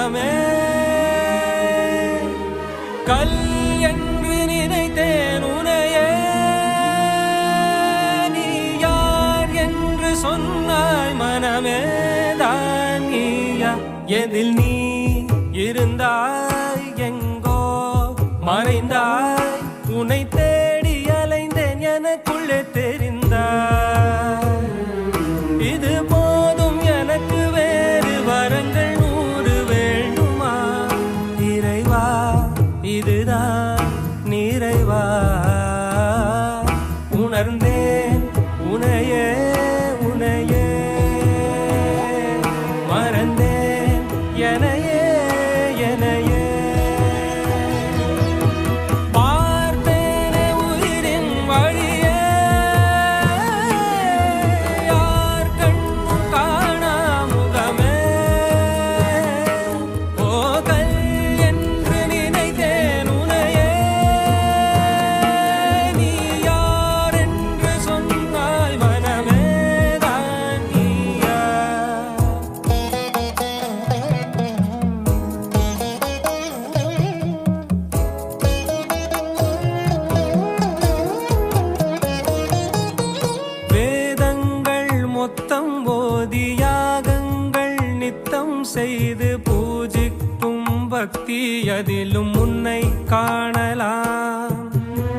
மனமே கல் என்று நினைத்தேன் உனையே நீ யார் என்று சொன்னாய் மனமே தான் நீயா எதில் நீ இருந்தாய் எங்கோ மறைந்தாய் உன்னை தேடி அலைந்தேன் எனக்குள்ளே தெரிந்தாய் இது போதும் எனக்கு வேறு வரங்கள் 100 வேண்டுமா இறைவா இதுதான் நிறைவா உணர்ந்தேன் உனையே உனையே மறந்தேன் எனையே எனையே பார்த்தேனே உயிரின் வழியே யார் கண்ணும் காணா முகமே ஓ கல் என்று நினைத்தேன் உனையே நீ யார் என்று சொன்னாய் மனமே தான் நீயா வேதங்கள் மொத்தம் ஓதி யாகங்கள் நித்தம் செய்து பூஜிக்கும் பக்தி அதிலும் உன்னை காணலாம்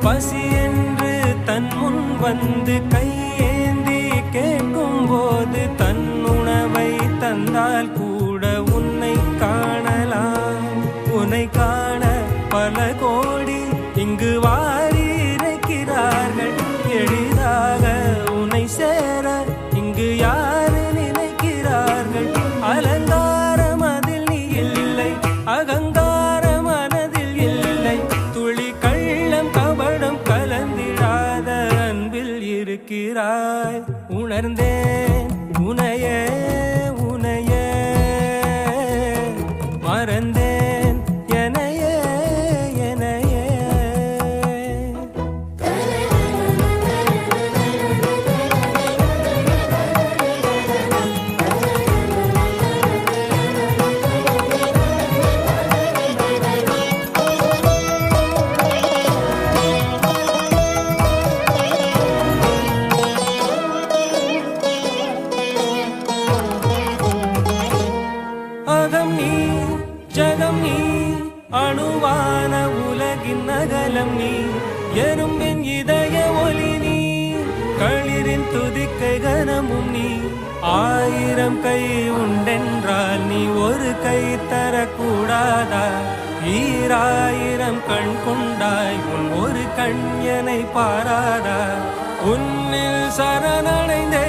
பசி என்று தன் முன் வந்து கையேந்தி கேட்கும் போது தன் உணவை தந்தால் கூட உன்னை காணலாம் உன்னை காண பல கோடி இங்கு வாரி இறைக்கிறார்கள் எளிதாக உன்னை சேர இங்கு யாரு நினைக்கிறார்கள் அலங்காரம் அதில் நீ இல்லை அகங்கார மனதில் இல்லை துளி கள்ளம் கபடம் கலந்திடாத அன்பில் இருக்கிறாய் உணர்ந்தேன் உனையே உனையே மறந்தேன் எனையே எனையே அகம் நீ ஜகம் நீ அணுவான உலகின் அகலம் நீ எறும்பின் இதய ஒளி நீ களிரின் துதிக்கை கனமும் நீ 1000 கை உண்டென்றால் நீ ஒரு கை தரக்கூடாதா 1000 கண் கொண்டாய் உன் ஒரு கண் என்னை பாராதா உன்னில் சரணடைந்தே